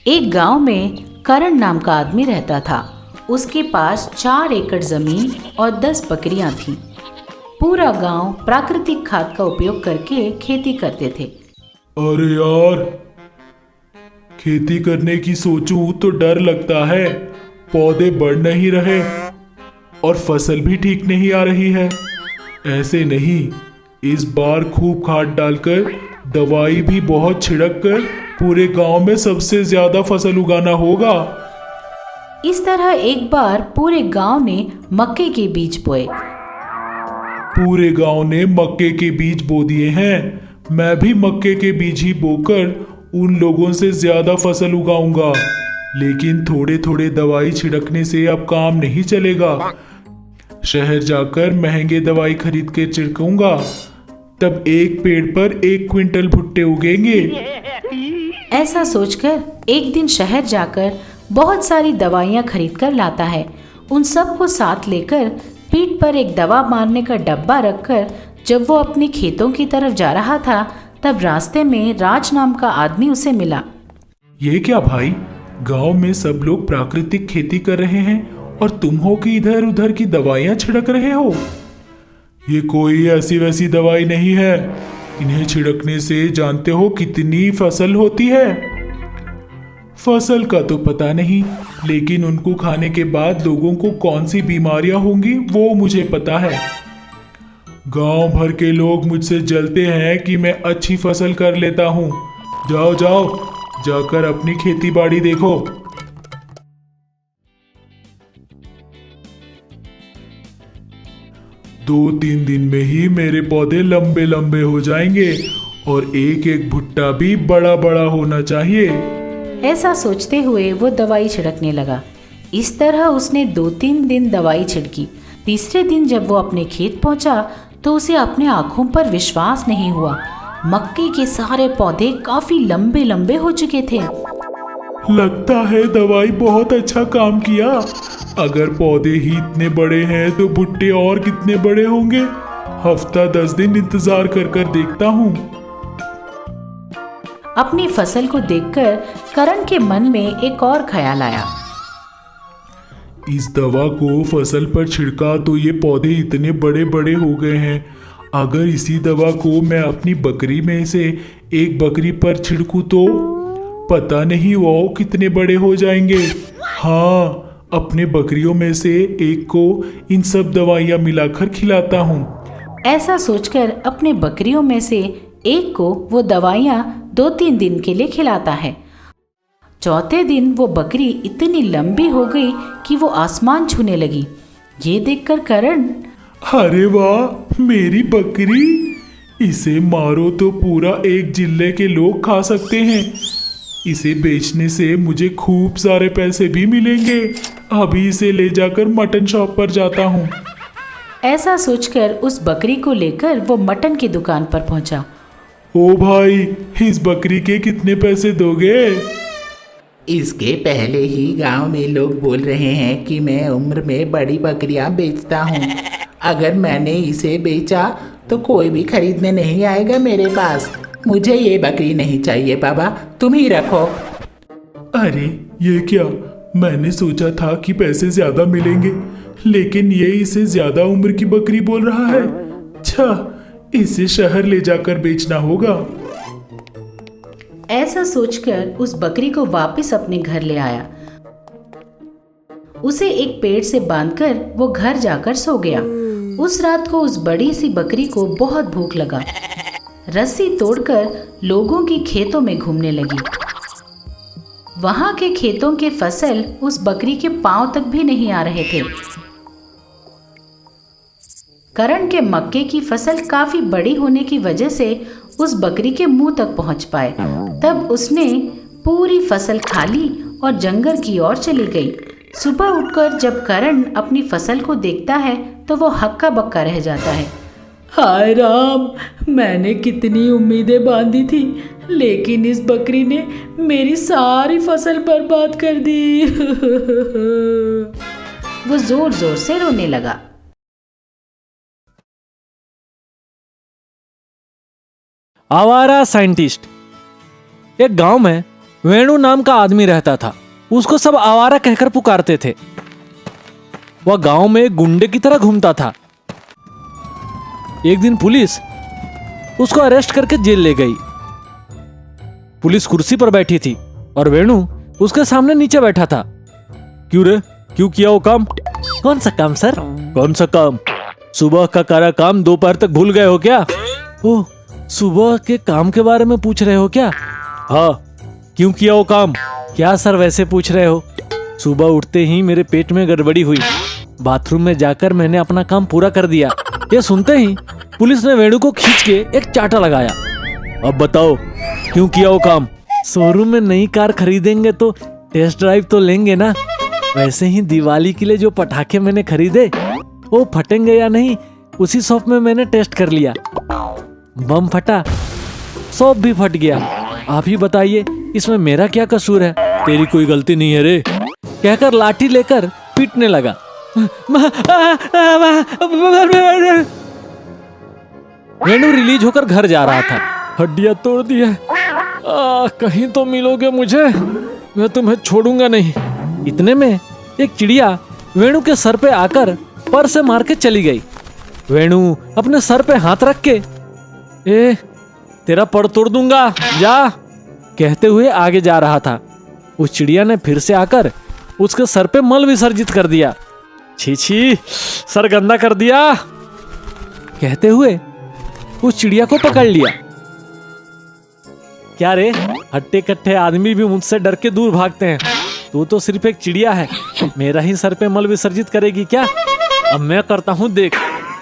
एक गांव में करण नाम का आदमी रहता था। उसके पास 4 एकड़ जमीन और 10 बकरियां थीं। पूरा गांव प्राकृतिक खाद का उपयोग करके खेती करते थे। अरे यार, खेती करने की सोचूं तो डर लगता है। पौधे बढ़ नहीं रहे और फसल भी ठीक नहीं आ रही है। ऐसे नहीं, इस बार खूब खाद डालकर, दवाई भी बहुत छिड़क कर पूरे गांव में सबसे ज्यादा फसल उगाना होगा। इस तरह एक बार पूरे गांव ने मक्के के बीज बोए। पूरे गांव ने मक्के के बीज बो दिए हैं। मैं भी मक्के के बीज ही बोकर उन लोगों से ज्यादा फसल उगाऊंगा। लेकिन थोड़े थोड़े दवाई छिड़कने से अब काम नहीं चलेगा। शहर जाकर महंगे दवाई खरीद के छिड़कूंगा, तब एक पेड़ पर 1 क्विंटल भुट्टे उगेंगे। ऐसा सोचकर एक दिन शहर जाकर बहुत सारी दवाइयां खरीद कर लाता है। उन सबको साथ लेकर पीठ पर एक दवा मारने का डब्बा रखकर जब वो अपने खेतों की तरफ जा रहा था, तब रास्ते में राज नाम का आदमी उसे मिला। ये क्या भाई, गांव में सब लोग प्राकृतिक खेती कर रहे हैं और तुम हो कि इधर उधर की दवाइयां छिड़क रहे हो। ये कोई ऐसी वैसी दवाई नहीं है। इन्हें छिड़कने से जानते हो कितनी फसल होती है। फसल का तो पता नहीं, लेकिन उनको खाने के बाद लोगों को कौन सी बीमारियां होंगी वो मुझे पता है। गांव भर के लोग मुझसे जलते हैं कि मैं अच्छी फसल कर लेता हूं। जाओ जाओ, जाकर अपनी खेती बाड़ी देखो। 2-3 दिन में ही मेरे पौधे लंबे लंबे हो जाएंगे और एक एक भुट्टा भी बड़ा बड़ा होना चाहिए। ऐसा सोचते हुए वो दवाई छिड़कने लगा। इस तरह उसने 2-3 दिन दवाई छिड़की। तीसरे दिन जब वो अपने खेत पहुंचा तो उसे अपने आंखों पर विश्वास नहीं हुआ। मक्के के सारे पौधे काफी लंबे लंबे हो चुके थे। लगता है दवाई बहुत अच्छा काम किया। अगर पौधे ही इतने बड़े हैं तो भुट्टे और कितने बड़े होंगे। हफ्ता 10 दिन इंतजार कर कर देखता हूँ। अपनी फसल को देखकर करण के मन में एक और ख्याल आया। इस दवा को फसल पर छिड़का तो ये पौधे इतने बड़े बड़े हो गए हैं। अगर इसी दवा को मैं अपनी बकरी में से एक बकरी पर छिड़कूं तो पता नहीं वो कितने बड़े हो जाएंगे। हाँ, अपने बकरियों में से एक को इन सब दवाइयाँ मिलाकर खिलाता हूँ। ऐसा सोचकर अपने बकरियों में से एक को वो दवाइयाँ 2-3 दिन के लिए खिलाता है। चौथे दिन वो बकरी इतनी लंबी हो गई कि वो आसमान छूने लगी। ये देखकर करण, अरे वाह, मेरी बकरी! इसे मारो तो पूरा एक जिले के लोग खा सकते हैं। इसे बेचने से मुझे खूब सारे पैसे भी मिलेंगे। अभी इसे ले जाकर मटन शॉप पर जाता हूँ। ऐसा सोचकर उस बकरी को लेकर वो मटन की दुकान पर पहुंचा। ओ भाई, इस बकरी के कितने पैसे दोगे? इसके पहले ही गांव में लोग बोल रहे हैं कि मैं उम्र में बड़ी बकरियां बेचता हूँ। अगर मैंने इसे बेचा तो कोई भी खरीदने नहीं आएगा मेरे पास। मुझे ये बकरी नहीं चाहिए बाबा, तुम ही रखो। अरे ये क्या, मैंने सोचा था कि पैसे ज्यादा मिलेंगे, लेकिन ये इसे ज्यादा उम्र की बकरी बोल रहा है। अच्छा, इसे शहर ले जाकर बेचना होगा। ऐसा सोचकर उस बकरी को वापस अपने घर ले आया। उसे एक पेड़ से बांधकर वो घर जाकर सो गया। उस रात को उस बड़ी सी बकरी को बहुत भूख लगा। रस्सी तोड़कर लोगों की खेतों में घूमने लगी। वहां के खेतों के फसल उस बकरी के पांव तक भी नहीं आ रहे थे। करण के मक्के की फसल काफी बड़ी होने की वजह से उस बकरी के मुंह तक पहुंच पाए। तब उसने पूरी फसल खा ली और जंगल की ओर चली गई। सुबह उठकर जब करण अपनी फसल को देखता है तो वो हक्का बक्का रह जाता है। हाय राम, मैंने कितनी उम्मीदें बांधी थी, लेकिन इस बकरी ने मेरी सारी फसल बर्बाद कर दी। वो जोर जोर से रोने लगा। आवारा साइंटिस्ट। एक गांव में वेणु नाम का आदमी रहता था। उसको सब आवारा कहकर पुकारते थे। वह गांव में गुंडे की तरह घूमता था। एक दिन पुलिस उसको अरेस्ट करके जेल ले गई। पुलिस कुर्सी पर बैठी थी और वेणु उसके सामने नीचे बैठा था। क्यों रे, क्यों किया वो काम? कौन सा काम सर? कौन सा काम? सुबह का करा काम दोपहर तक भूल गए हो क्या? ओह, सुबह के काम के बारे में पूछ रहे हो क्या? हाँ, क्यों किया वो काम? क्या सर वैसे पूछ रहे हो? सुबह उठते ही मेरे पेट में गड़बड़ी हुई। बाथरूम में जाकर मैंने अपना काम पूरा कर दिया। ये सुनते ही पुलिस ने वेणु को खींच के एक चाटा लगाया। अब बताओ, क्यों किया वो काम? शोरूम में नई कार खरीदेंगे तो टेस्ट ड्राइव तो लेंगे ना। वैसे ही दिवाली के लिए जो पटाखे मैंने खरीदे वो फटेंगे या नहीं, उसी शॉप में मैंने टेस्ट कर लिया। बम फटा, शॉप भी फट गया। आप ही बताइए, इसमें मेरा क्या कसूर है? तेरी कोई गलती नहीं है रे, कहकर लाठी लेकर पीटने लगा। वेणु रिलीज होकर घर जा रहा था। हड्डियां तोड़ दी है। कहीं तो मिलोगे मुझे, मैं तुम्हें छोड़ूंगा नहीं। इतने में एक चिड़िया वेणु के सर पे आकर पर से मार के चली गई। वेणु अपने सर पे हाथ रख के, ए तेरा पर तोड़ दूंगा, जा, कहते हुए आगे जा रहा था। उस चिड़िया ने फिर से आकर उसके सर पे मल विसर्जित कर दिया। छी छी, सर गंदा कर दिया, कहते हुए उस चिड़िया को पकड़ लिया। क्या रे, हट्टे कट्टे आदमी भी मुझसे डर के दूर भागते हैं। तू तो सिर्फ एक चिड़िया है, मेरा ही सर पे मल विसर्जित करेगी क्या? अब मैं करता हूँ देख,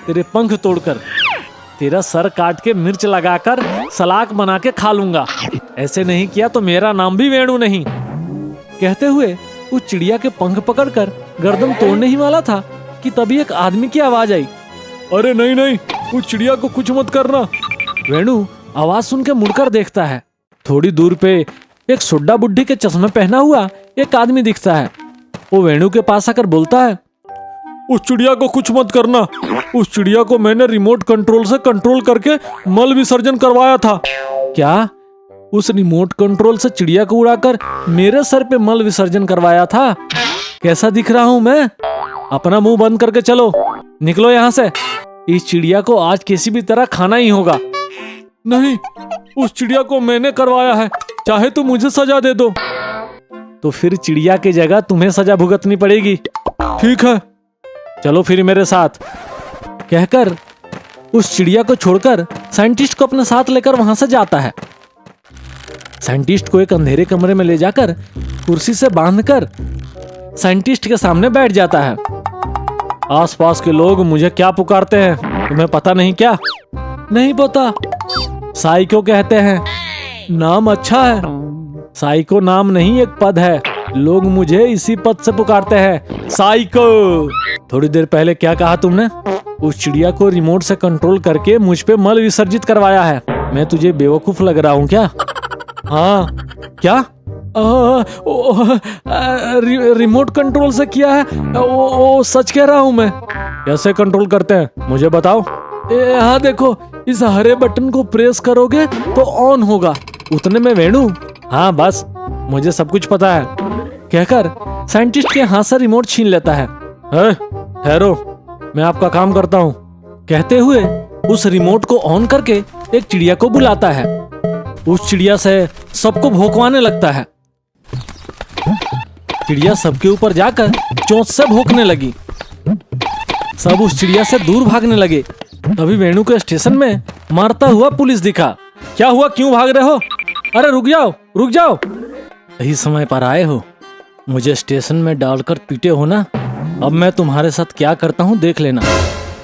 तेरे पंख तोड़कर तेरा सर काट के मिर्च लगाकर सलाद बना के खा लूंगा। ऐसे नहीं किया तो मेरा नाम भी वेणु नहीं। कहते हुए उस चिड़िया के पंख पकड़कर गर्दन तोड़ने ही वाला था कि तभी एक आदमी की आवाज आई। अरे नहीं नहीं, उस चिड़िया को कुछ मत करना। वेणु आवाज सुन के मुड़कर देखता है। थोड़ी दूर पे एक सोड्डा बुड्ढी के चश्मे पहना हुआ एक आदमी दिखता है। वो वेणु के पास आकर बोलता है, उस चिड़िया को कुछ मत करना। उस चिड़िया को मैंने रिमोट कंट्रोल से कंट्रोल करके मल विसर्जन करवाया था। क्या? उस रिमोट कंट्रोल से चिड़िया को उड़ाकर मेरे सर पे मल विसर्जन करवाया था? कैसा दिख रहा हूं मैं? अपना मुंह बंद करके चलो, निकलो यहाँ से। इस चिड़िया को आज किसी भी तरह खाना ही होगा। नहीं, उस चिड़िया को मैंने करवाया है, चाहे तो मुझे सजा दे दो। तो फिर चिड़िया की जगह तुम्हें सजा भुगतनी पड़ेगी। ठीक है, चलो फिर मेरे साथ, कहकर उस चिड़िया को छोड़कर साइंटिस्ट को अपने साथ लेकर वहां से जाता है। साइंटिस्ट को एक अंधेरे कमरे में ले जाकर कुर्सी से बांधकर साइंटिस्ट के सामने बैठ जाता है। आसपास के लोग मुझे क्या पुकारते हैं, तुम्हें पता नहीं क्या? नहीं पता। साइको कहते हैं। नाम अच्छा है। साइको नाम नहीं, एक पद है। लोग मुझे इसी पद से पुकारते हैं, साइको। थोड़ी देर पहले क्या कहा तुमने? उस चिड़िया को रिमोट से कंट्रोल करके मुझ पे मल विसर्जित करवाया है। मैं तुझे बेवकूफ लग रहा हूँ क्या? हाँ, क्या? रिमोट कंट्रोल से किया है। ओ सच कह रहा हूँ मैं। कैसे कंट्रोल करते हैं, मुझे बताओ। हाँ देखो, इस हरे बटन को प्रेस करोगे तो ऑन होगा। उतने में वेणु, हाँ बस, मुझे सब कुछ पता है, कहकर साइंटिस्ट के हाथ से रिमोट छीन लेता है। ठहरो, मैं आपका काम करता हूँ, कहते हुए उस रिमोट को ऑन करके एक चिड़िया को बुलाता है। उस चिड़िया से सबको भौंकवाने लगता है। चिड़िया सबके ऊपर जाकर चोंच से भौंकने लगी। सब उस चिड़िया से दूर भागने लगे। तभी वेणु के स्टेशन में मारता हुआ पुलिस दिखा। क्या हुआ, क्यों भाग रहे हो? अरे रुक जाओ, रुक जाओ। सही समय पर आए हो। मुझे स्टेशन में डालकर पीटे हो ना, अब मैं तुम्हारे साथ क्या करता हूँ देख लेना।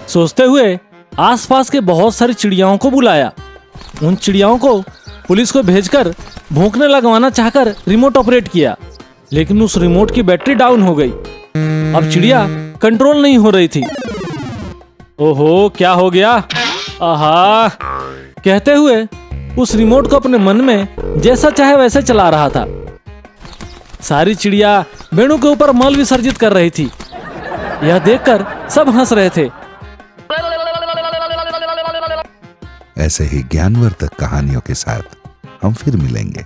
सोचते हुए आसपास के बहुत सारी चिड़ियाओं को बुलाया। उन चिड़ियाओं को पुलिस को भेजकर भौंकने लगवाना चाहकर रिमोट ऑपरेट किया, लेकिन उस रिमोट की बैटरी डाउन हो गई। अब चिड़िया कंट्रोल नहीं हो रही थी। ओहो, क्या हो गया? आहा, कहते हुए उस रिमोट को अपने मन में जैसा चाहे वैसे चला रहा था। सारी चिड़िया वेणु के ऊपर मल विसर्जित कर रही थी। यह देखकर सब हंस रहे थे। ऐसे ही ज्ञानवर्धक कहानियों के साथ हम फिर मिलेंगे।